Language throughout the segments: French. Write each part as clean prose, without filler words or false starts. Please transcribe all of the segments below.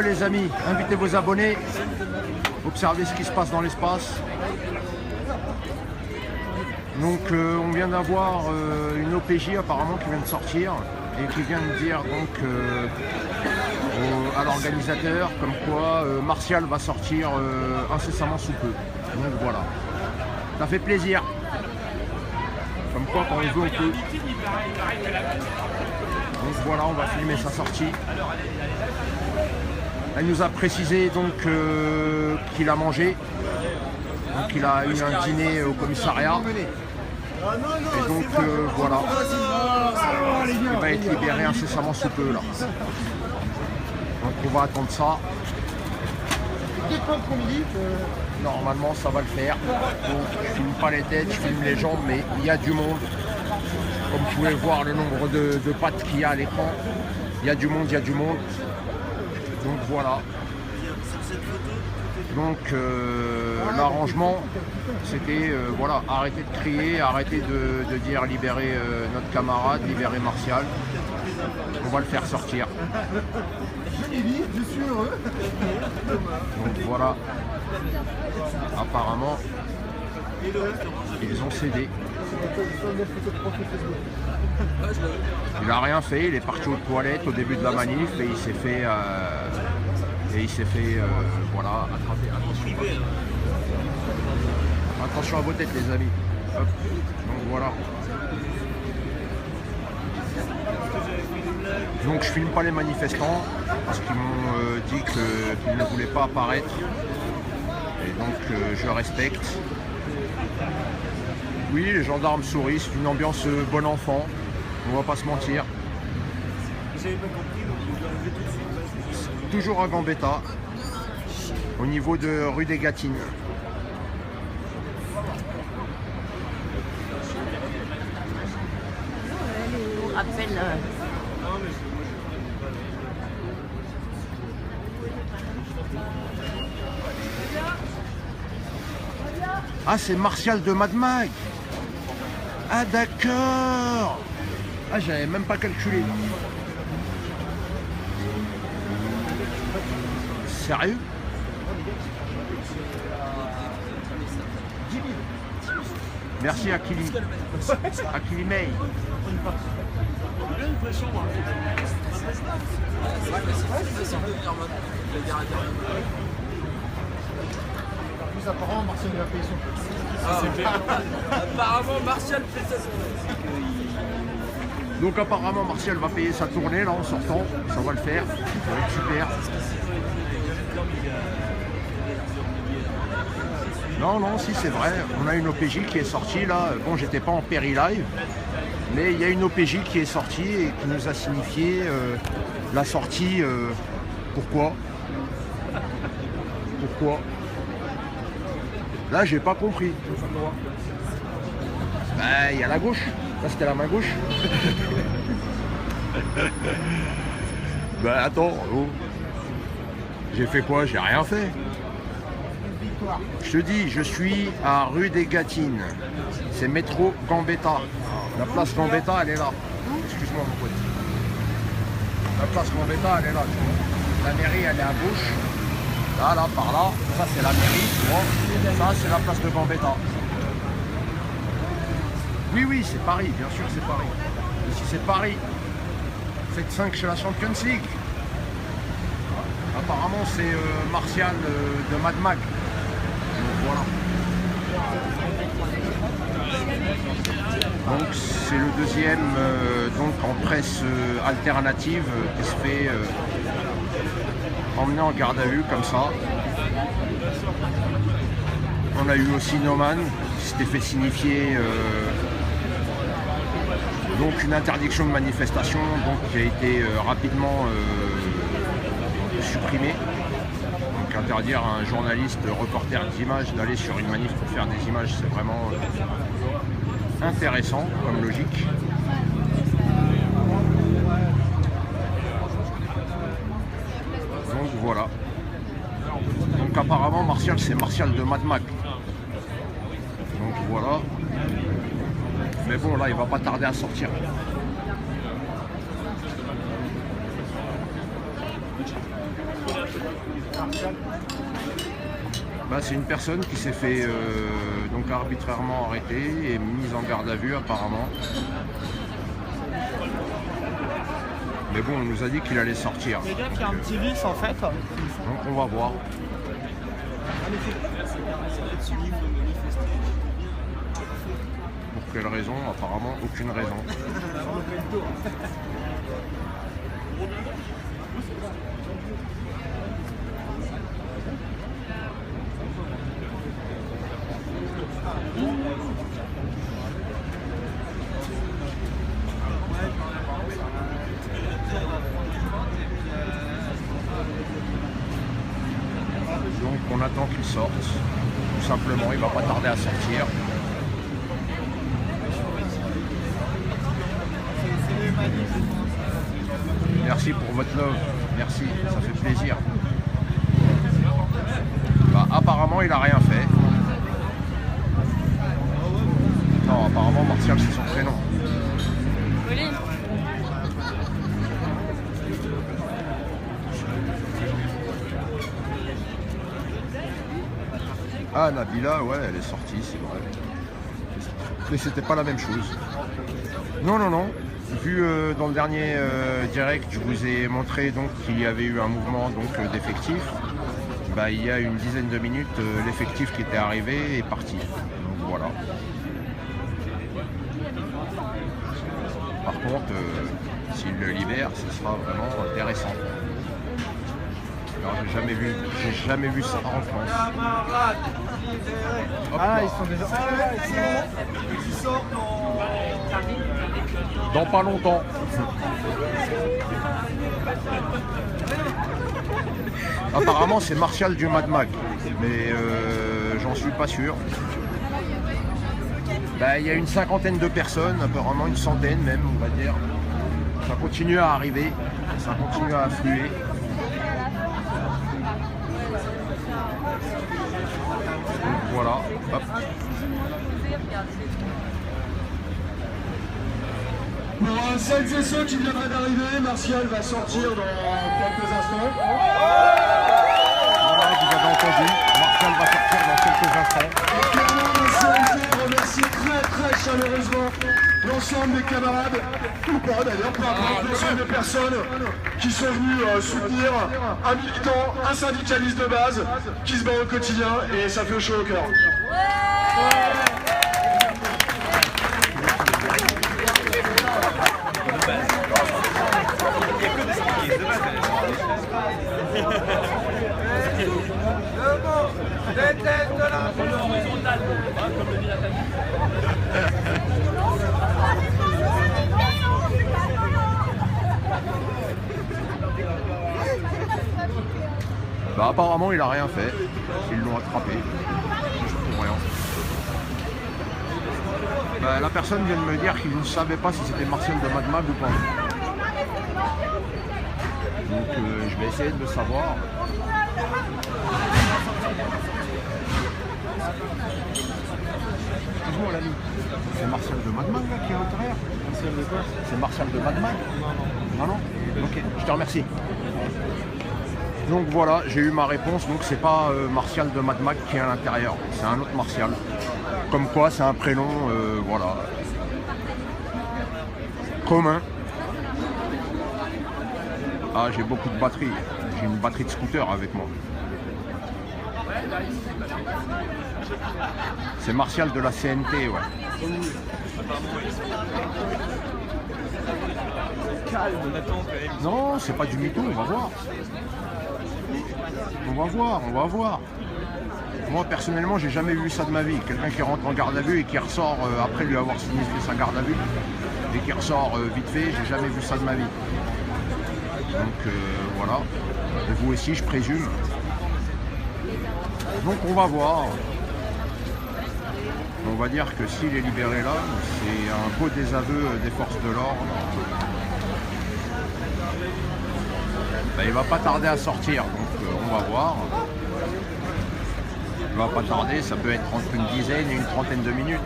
Les amis, invitez vos abonnés, observez ce qui se passe dans l'espace. Donc on vient d'avoir une OPJ apparemment qui vient de sortir et qui vient de dire donc à l'organisateur comme quoi Martial va sortir incessamment sous peu. Donc voilà, ça fait plaisir. Comme quoi quand on veut on peut. Donc voilà, on va filmer sa sortie. Elle nous a précisé donc qu'il a mangé. Donc il a eu un dîner au commissariat. Et donc voilà. Il va être libéré incessamment sous peu là. Donc on va attendre ça. Normalement ça va le faire. Donc je filme pas les têtes, je filme les jambes, mais il y a du monde. Comme vous pouvez voir le nombre de pattes qu'il y a à l'écran. Il y a du monde, il y a du monde. Donc voilà. Donc l'arrangement c'était voilà, arrêter de crier, arrêter de dire libérer notre camarade, libérer Martial. On va le faire sortir. Je suis heureux. Donc voilà. Apparemment ils ont cédé. Il a rien fait, il est parti aux toilettes au début de la manif et il s'est fait voilà, attraper. Attention à vos têtes les amis. Hop. Donc voilà. Donc je filme pas les manifestants parce qu'ils m'ont dit qu'ils ne voulaient pas apparaître. Et donc je respecte. Oui, les gendarmes sourient, c'est une ambiance bon enfant, on va pas se mentir. Toujours à Gambetta, au niveau de rue des Gatines. Ah, c'est Martial de Mad Mag. Ah d'accord. Ah, j'avais même pas calculé. Sérieux? Merci Akili. Akili May. Apparemment, Martial va payer son Apparemment, Martial fait sa tournée. Donc apparemment, Martial va payer sa tournée là en sortant. Ça va le faire. Ça va être super. Non, non, si c'est vrai. On a une OPJ qui est sortie là. Bon, j'étais pas en péri-live. Mais il y a une OPJ qui est sortie et qui nous a signifié la sortie. Pourquoi? Pourquoi? Là, j'ai pas compris. Bah, il y a la gauche. Là, c'était la main gauche. Bah, attends. Oh. J'ai fait quoi? J'ai rien fait. Je te dis, je suis à rue des Gatines. C'est métro Gambetta. La place Gambetta, elle est là. Excuse-moi, mon pote. La place Gambetta, elle est là. Tu vois. La mairie, elle est à gauche. Là, là, par là, ça c'est la mairie, tu vois. Ça c'est la place de Gambetta. Oui, oui, c'est Paris, bien sûr c'est Paris. Ici c'est Paris. Faites 5 chez la Champions League. Apparemment c'est Martial de Mad Mag. Donc voilà. Donc c'est le deuxième donc en presse alternative qui se fait emmené en garde à vue comme ça. On a eu aussi Noman qui s'était fait signifier donc une interdiction de manifestation donc, qui a été rapidement supprimée. Donc interdire à un journaliste reporter d'images d'aller sur une manif pour faire des images, c'est vraiment intéressant comme logique. Donc voilà. Donc apparemment Martial c'est Martial de Mad Mag. Donc voilà. Mais bon là il va pas tarder à sortir. Bah, c'est une personne qui s'est fait donc arbitrairement arrêter et mise en garde à vue apparemment. Mais bon, on nous a dit qu'il allait sortir. Les gars, il y a un petit vice en fait. Donc on va voir. Pour quelle raison? Apparemment aucune raison. Donc on attend qu'il sorte. Tout simplement, il va pas tarder à sortir. Merci pour votre love. Merci, ça fait plaisir. Bah, apparemment, il a rien fait. Non, apparemment, Martial, c'est son prénom. Ah, Nabila, ouais, elle est sortie, c'est vrai. Mais c'était pas la même chose. Non, non, non. Vu dans le dernier direct, je vous ai montré donc qu'il y avait eu un mouvement d'effectifs. Bah, il y a une dizaine de minutes, l'effectif qui était arrivé est parti. Donc voilà. Par contre, s'il le libère, ce sera vraiment intéressant. Alors, j'ai jamais vu ça en France. Hop Ah, là. ils sont déjà. Ils sortent Dans pas longtemps. Apparemment, c'est Martial du Mad Mag, mais j'en suis pas sûr. Bah, il y a une cinquantaine de personnes, apparemment une centaine même, on va dire. Ça continue à arriver, ça continue à affluer. Donc, voilà, hop. Pour celles et ceux qui viendraient d'arriver, Martial va sortir dans quelques instants. Voilà, vous avez entendu, Martial va sortir dans quelques instants. Et clairement, le CNG remercie très chaleureusement l'ensemble des camarades, ou pas d'ailleurs, peu importe, l'ensemble des personnes qui sont venues soutenir un militant, un syndicaliste de base qui se bat au quotidien et ça fait chaud au cœur. Bah, apparemment il a rien fait, ils l'ont attrapé, juste pour rien. Bah, la personne vient de me dire qu'il ne savait pas si c'était Martial de Mad Mag ou pas. Donc je vais essayer de le savoir. Excuse-moi l'ami, c'est Martial de Mad Mag là, qui est à l'intérieur? Martial de quoi? C'est Martial de Mad Mag? Non, non. Ok, je te remercie. Donc voilà, j'ai eu ma réponse, donc c'est pas Martial de Mad Mag qui est à l'intérieur, c'est un autre Martial. Comme quoi, c'est un prénom, voilà, commun. Ah, j'ai beaucoup de batterie, j'ai une batterie de scooter avec moi. C'est Martial de la CNT, ouais. Calme, Nathan, quand même. Non, c'est pas du mytho, on va voir. On va voir, on va voir. Moi personnellement, j'ai jamais vu ça de ma vie. Quelqu'un qui rentre en garde à vue et qui ressort après lui avoir signifié sa garde à vue et qui ressort vite fait, j'ai jamais vu ça de ma vie. Donc voilà. Et vous aussi, je présume. Donc on va voir. On va dire que s'il est libéré là, c'est un beau désaveu des forces de l'ordre. Ben, il va pas tarder à sortir, donc on va voir. Il va pas tarder, ça peut être entre une dizaine et une trentaine de minutes.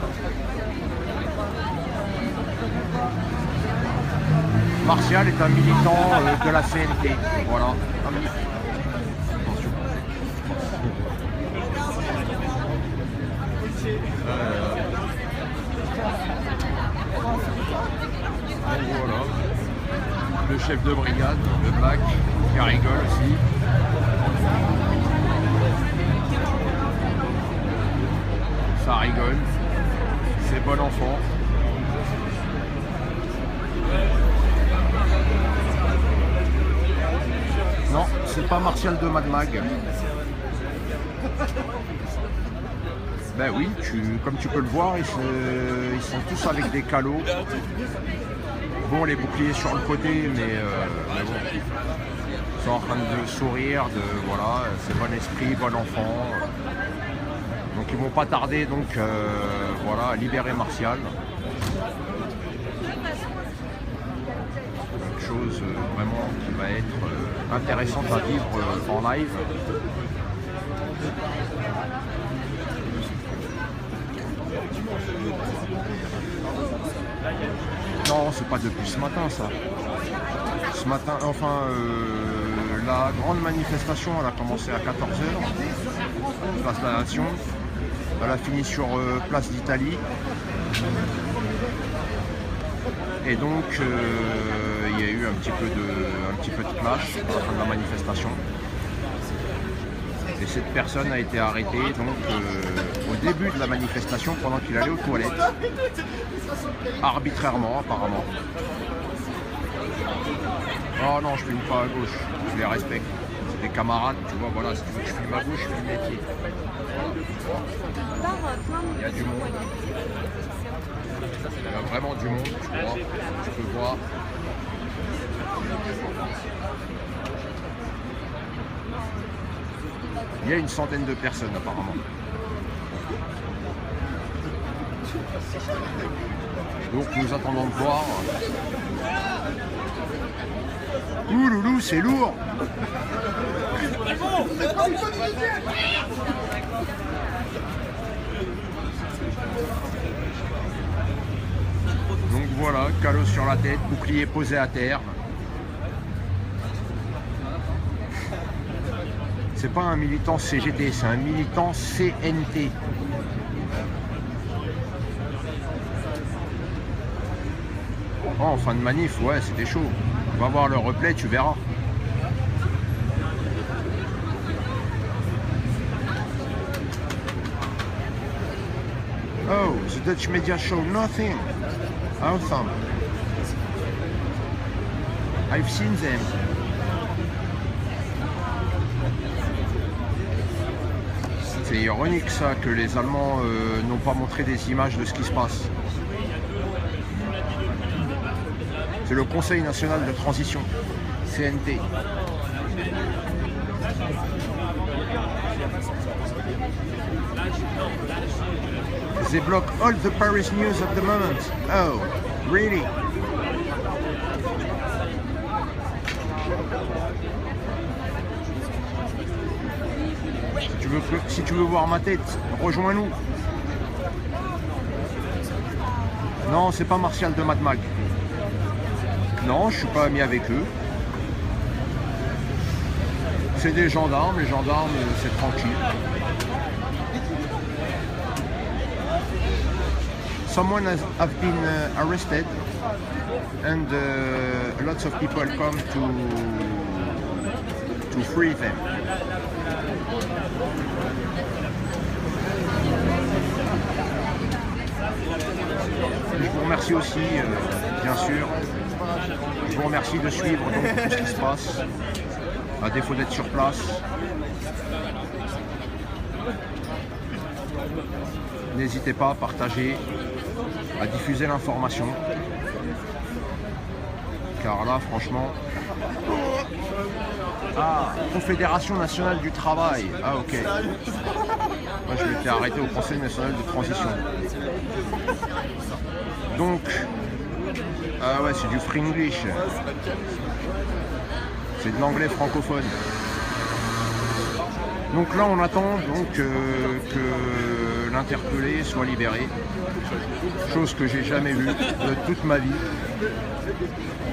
Martial est un militant de la CNT, voilà. Un militant. Attention. Donc voilà. Le chef de brigade, le Black, qui rigole aussi. Ça rigole. C'est bon enfant. Non, c'est pas Martial de Mad Mag. Ben oui, comme tu peux le voir, ils sont tous avec des calots. Bon, les boucliers sur le côté, mais bon, ils sont en train de sourire, voilà, c'est bon esprit, bon enfant. Donc ils vont pas tarder, donc voilà, à libérer Martial. Quelque chose vraiment qui va être intéressante à vivre en live. Non, c'est pas depuis ce matin ça. Ce matin, enfin, la grande manifestation, elle a commencé à 14h, place de la Nation. Elle a fini sur place d'Italie. Et donc, il y a eu un petit peu de clash à la fin de la manifestation. Et cette personne a été arrêtée donc, au début de la manifestation pendant qu'il allait aux toilettes. Arbitrairement, apparemment. Oh non, je filme pas à gauche, je les respecte. C'est des camarades, tu vois, voilà, si tu veux que je filme à gauche, je filme le métier. Il y a du monde. Il y a vraiment du monde, tu vois. Tu peux voir. Il y a une centaine de personnes apparemment. Donc nous attendons de voir. Ouh loulou, c'est lourd. Donc voilà, calot sur la tête, bouclier posé à terre. C'est pas un militant CGT, c'est un militant CNT. Oh, en fin de manif, ouais, c'était chaud. On va voir le replay, tu verras. Oh, the Dutch media show nothing. Awesome. I've seen them. C'est ironique ça, que les Allemands n'ont pas montré des images de ce qui se passe. C'est le Conseil national de transition, CNT. They block all the Paris news at the moment. Oh, really? Si tu veux voir ma tête, rejoins-nous. Non, c'est pas Martial de Mad Mag. Non, je suis pas ami avec eux. C'est des gendarmes, les gendarmes, c'est tranquille. Someone have been arrested and lots of people come to free them. Je vous remercie aussi, bien sûr. Je vous remercie de suivre donc, tout ce qui se passe, à défaut d'être sur place. N'hésitez pas à partager, à diffuser l'information. Car là, franchement... Ah, Confédération nationale du travail. Ah, ok. Moi, je m'étais arrêté au Conseil national de transition. Donc... Ah ouais, c'est du Fringlish. C'est de l'anglais francophone. Donc là, on attend donc, que l'interpellé soit libéré. Chose que j'ai jamais vue de toute ma vie.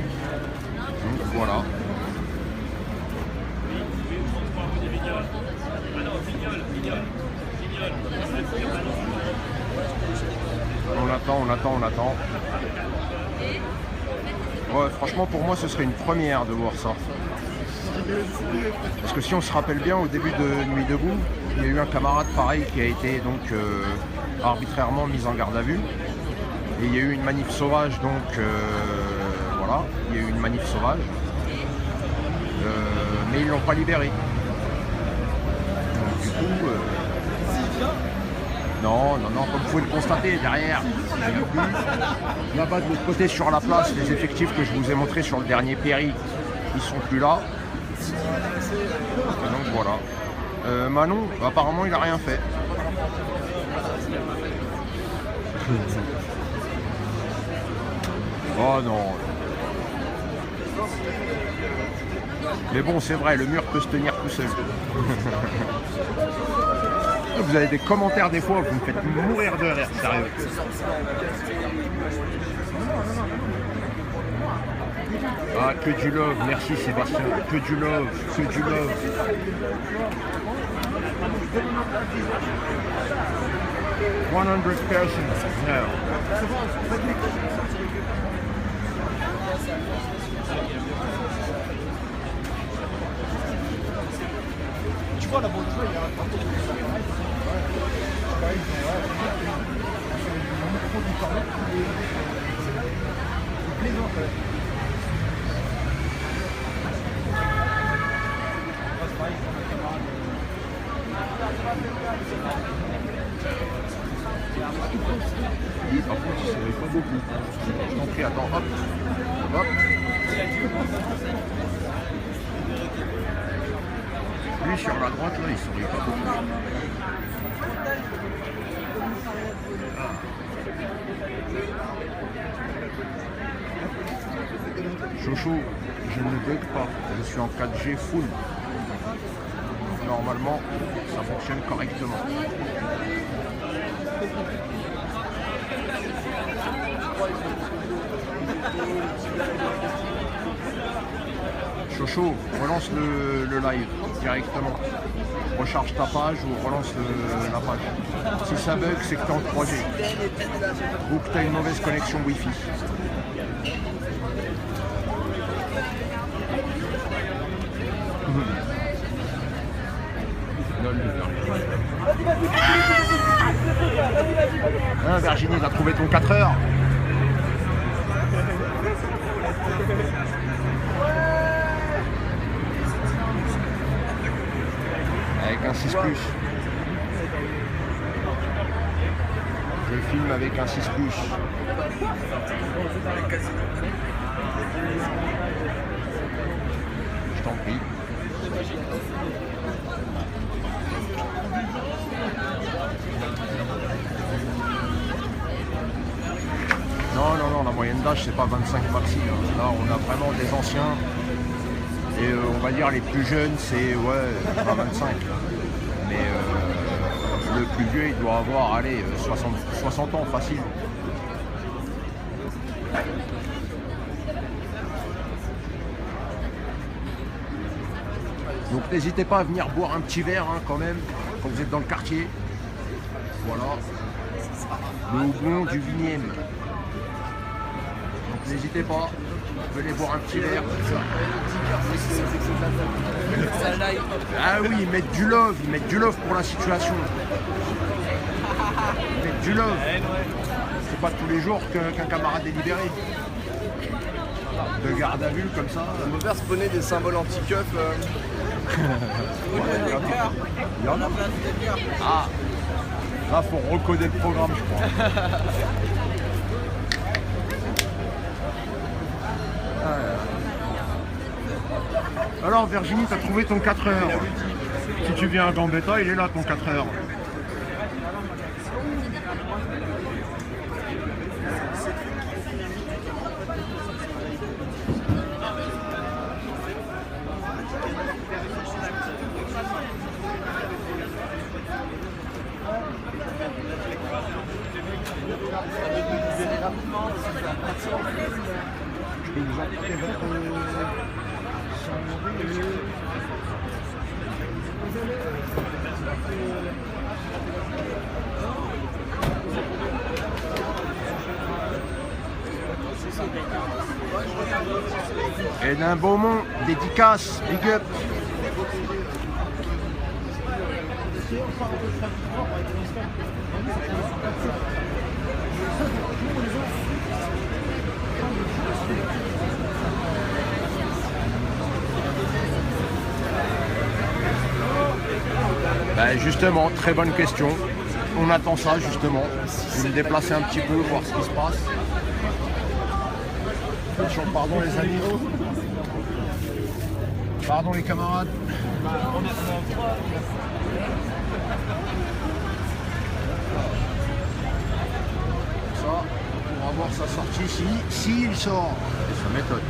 Donc voilà. On attend. Ouais, franchement, pour moi, ce serait une première de voir ça. Parce que si on se rappelle bien, au début de Nuit debout, il y a eu un camarade pareil qui a été donc arbitrairement mis en garde à vue. Et il y a eu une manif sauvage, donc voilà, il y a eu une manif sauvage. Mais ils ne l'ont pas libéré. Donc, du coup, non, comme vous pouvez le constater, derrière, il n'y a plus. Là-bas, de l'autre côté, sur la place, les effectifs que je vous ai montrés sur le dernier péri, ils sont plus là. Et donc voilà. Manon, apparemment, il n'a rien fait. Oh non. Mais bon, c'est vrai, le mur peut se tenir tout seul. Vous avez des commentaires des fois, vous me faites mourir de rire, sérieux. Ah, que du love, merci Sébastien, que du love. 100% no. Tu vois la bonne chose, il y a Lui, par contre, il ne savait pas beaucoup. Je t'en prie, attends, hop. Lui, sur la droite, là, il ne saurait pas beaucoup. Chocho, je ne bug pas. Je suis en 4G full. Normalement, ça fonctionne correctement. Chocho, relance le live directement. Recharge ta page ou relance la page. Si ça bug, c'est que tu es en 3G. Ou que tu as une mauvaise connexion Wi-Fi. Hein, Virginie, t'as trouvé ton 4 heures. Avec un 6 plus. Je filme avec un 6 plus. Je t'en prie. Non, la moyenne d'âge c'est pas 25 maxi. Hein. Là on a vraiment des anciens et on va dire les plus jeunes c'est pas 25. Mais le plus vieux il doit avoir 60 ans facile. Donc n'hésitez pas à venir boire un petit verre hein, quand même quand vous êtes dans le quartier. Voilà. Le houblon du Vignem. Donc n'hésitez pas, venez boire un petit verre. Ah oui, ils mettent du love pour la situation. Ils mettent du love. C'est pas tous les jours qu'un camarade est libéré. De garde à vue comme ça. On peut faire spawner des symboles anti-keuf. Il y en a. Ah, là faut recoder le programme je crois. Alors Virginie, t'as trouvé ton 4 heures. Si tu viens à Gambetta, il est là ton 4 heures. Je peux vous apporter votre... Et d'un Beaumont, dédicace, big up. Ben justement, très bonne question. On attend ça justement. Je vais me déplacer un petit peu, voir ce qui se passe. Attention, pardon les amis. Pardon les camarades. Ça, on va voir sa sortie ici. S'il sort, c'est sa méthode.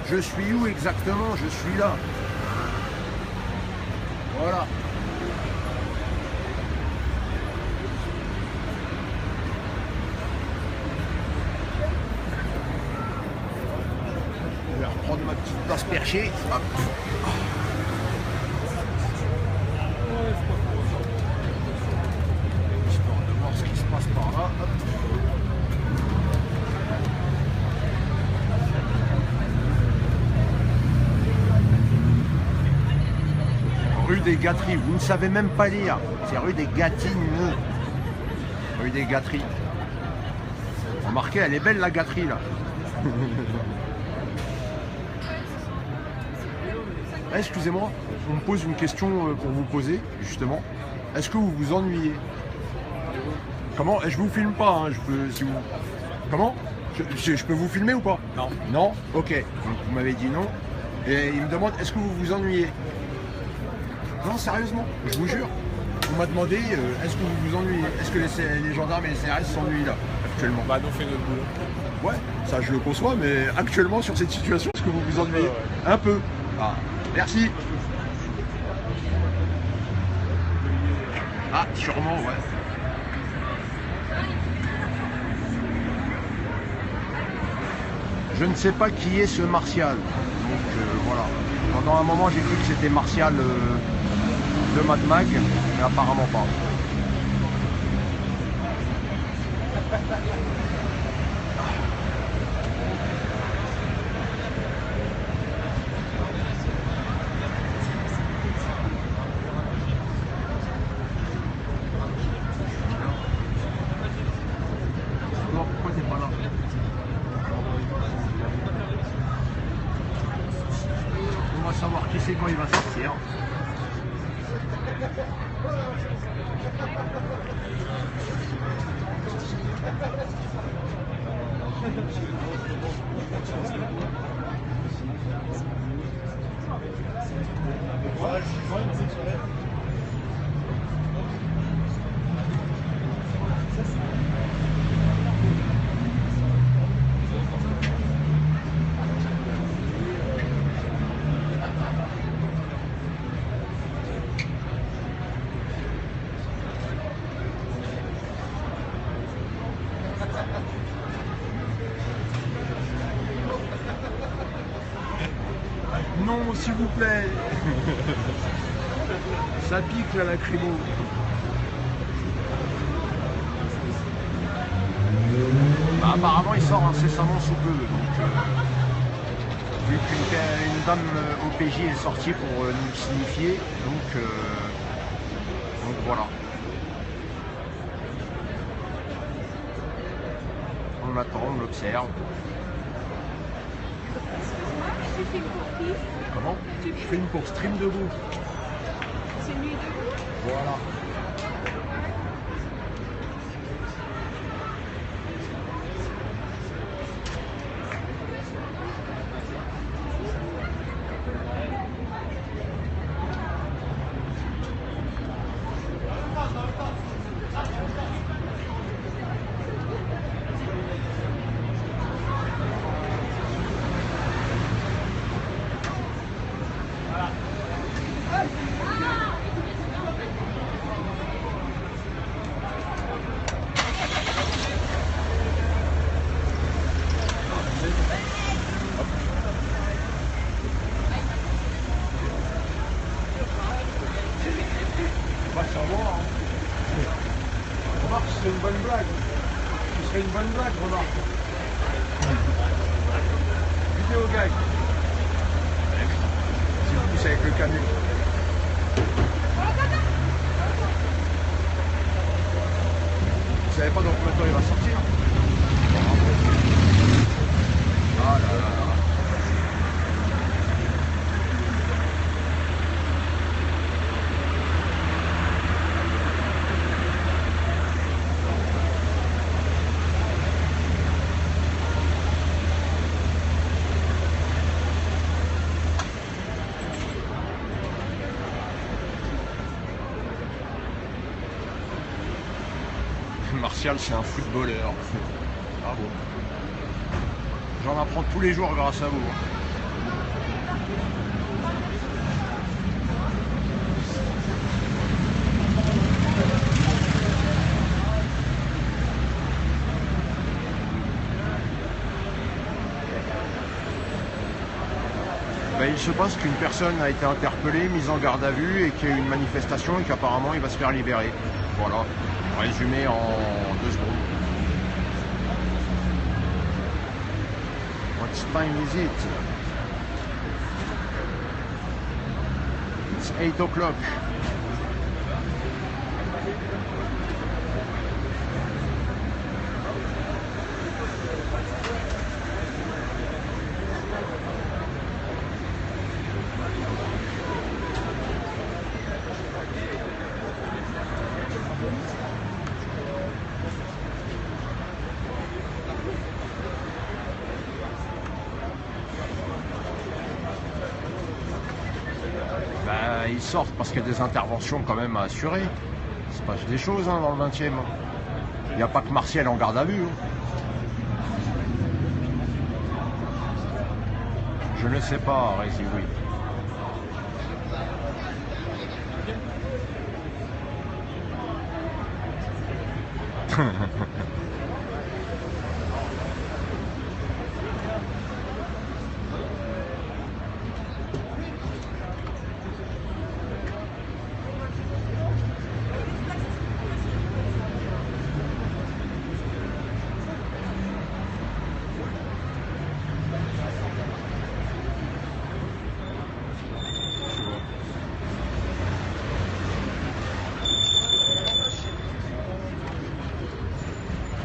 Je suis où exactement? Je suis là. Voilà. Je vais reprendre ma petite place perchée. Hop. Histoire de voir ce qui se passe par là. Hop. Rue des Gâteries, vous ne savez même pas lire, c'est rue des Gâtines. Rue des Gâteries. Remarquez, elle est belle la gâterie là. Excusez-moi, on me pose une question pour vous poser, justement. Est-ce que vous vous ennuyez? Comment? Je vous filme pas, hein, je peux, si vous... Comment? Je peux vous filmer ou pas? Non. Non? Ok, donc vous m'avez dit non. Et il me demande, est-ce que vous vous ennuyez? Non, sérieusement, je vous jure. On m'a demandé, est-ce que vous vous ennuyez? Est-ce que les gendarmes et les CRS s'ennuient là, actuellement? Bah, nous on fait notre boulot. Ouais, ça je le conçois, mais actuellement sur cette situation, est-ce que vous vous ennuyez? Un peu. Ah, merci. Ah, sûrement, ouais. Je ne sais pas qui est ce Martial. Donc voilà. Pendant un moment, j'ai cru que c'était Martial de Mad Mag, mais apparemment pas. Pourquoi t'es pas là? On va savoir qui c'est quand il va sortir. Non, s'il vous plaît. Ça pique la lacrymo. Bah, apparemment, il sort incessamment sous peu. Donc, vu qu'une dame OPJ est sortie pour nous signifier, donc voilà. On attend, on l'observe. Tu filmes pour qui? Comment? Je filme pour Stream Debout. C'est Nuit Debout? Voilà. ferait une bonne blague, remarque. Vidéo gag. Si vous poussez avec le camion. Vous savez pas dans combien de temps il va sortir? Ah là là là. Martial, c'est un footballeur. Bravo. J'en apprends tous les jours grâce à vous. Ben, il se passe qu'une personne a été interpellée, mise en garde à vue et qu'il y a eu une manifestation et qu'apparemment il va se faire libérer. Voilà. Résumé en 2 secondes. What time is it? It's 8 o'clock. Ils sortent parce qu'il y a des interventions quand même à assurer. Il se passe des choses dans le 20e. Il n'y a pas que Martial en garde à vue. Je ne sais pas, Rézi, oui.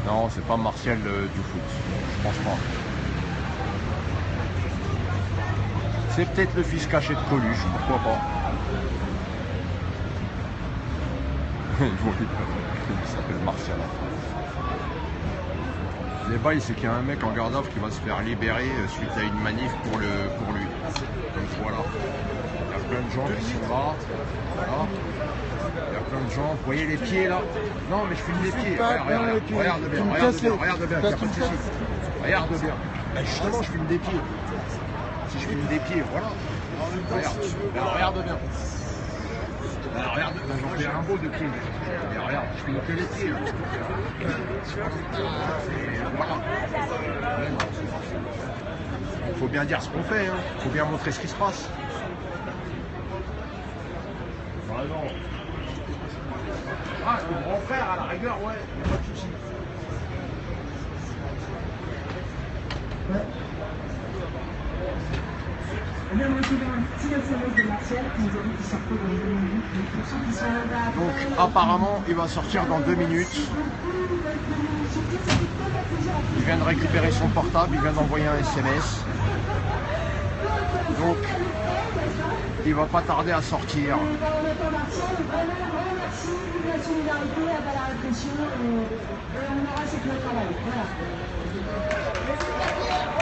Non, c'est pas Martial du foot, je pense pas. C'est peut-être le fils caché de Coluche, pourquoi pas. Il s'appelle Martial. Les bails, c'est qu'il y a un mec en garde à vue qui va se faire libérer suite à une manif pour lui. Donc voilà. Il y a plein de gens qui sont là. Voilà. Il y a plein de gens. Vous voyez les pieds là? Non, mais je filme les pieds. Regarde bien. Regarde bien. Il n'y a pas de souci. Regarde bien. Ben justement, je filme des pieds. Si je filme des pieds, voilà. Regarde. Ben, regarde bien. Ben, regarde. Ben, j'en fais un beau de pieds. Ben, regarde, je filme que les pieds. Voilà. Il faut bien dire ce qu'on fait. Il faut bien montrer ce qui se passe. Vraiment. Ah, le grand frère, à la rigueur, ouais, il n'y a pas de souci. Donc, apparemment, il va sortir dans 2 minutes. Il vient de récupérer son portable, il vient d'envoyer un SMS. Donc, il va pas tarder à sortir.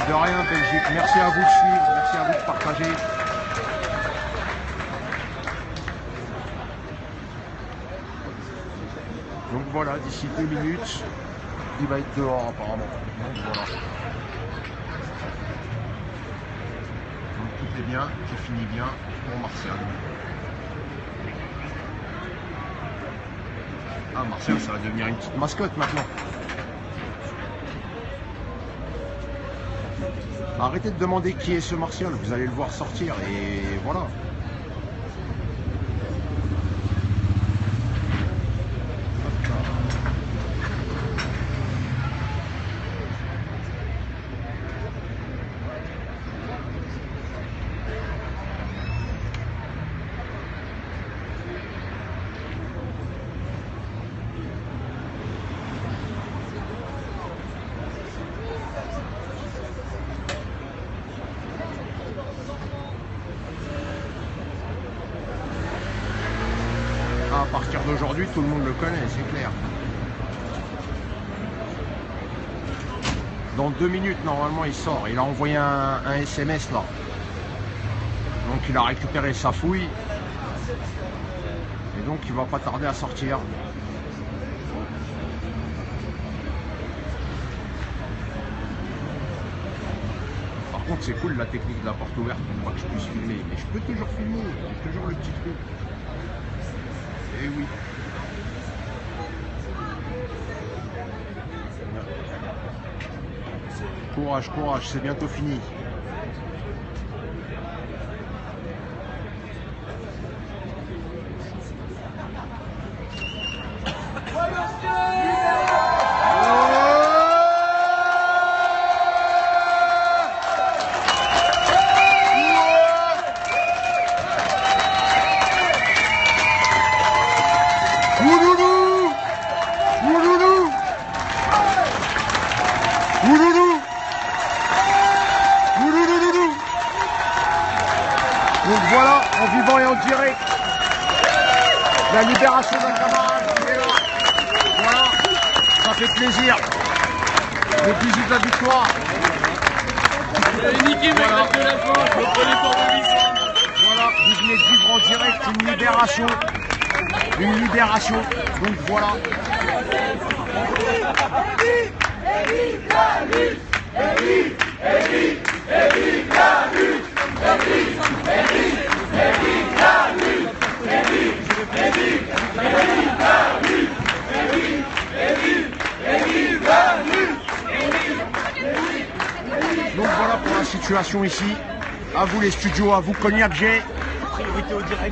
De rien, Belgique. Merci à vous de suivre, merci à vous de partager. Donc voilà, d'ici 2 minutes, il va être dehors apparemment. Donc voilà. Donc tout est bien, tout finit bien pour Martial. Ah, Martial, ça va devenir une petite mascotte maintenant. Arrêtez de demander qui est ce Martial, vous allez le voir sortir et voilà. partir d'aujourd'hui, tout le monde le connaît, c'est clair. Dans 2 minutes, normalement, il sort. Il a envoyé un SMS là. Donc il a récupéré sa fouille. Et donc il va pas tarder à sortir. Par contre, c'est cool la technique de la porte ouverte pour pas que je puisse filmer. Mais je peux toujours filmer. J'ai toujours le petit truc. Et oui. Courage, courage, c'est bientôt fini. Ouloulou, ouloulou, ouloulou, ouloulou. Donc voilà, en vivant et en direct, la libération d'un camarade qui est là. Voilà, ça fait plaisir. Le bisou de la victoire. Voilà, vous venez de vivre en direct une libération. Une libération. Donc voilà. Donc voilà pour la situation ici. À vous les studios, à vous Cognac J. Priorité au direct.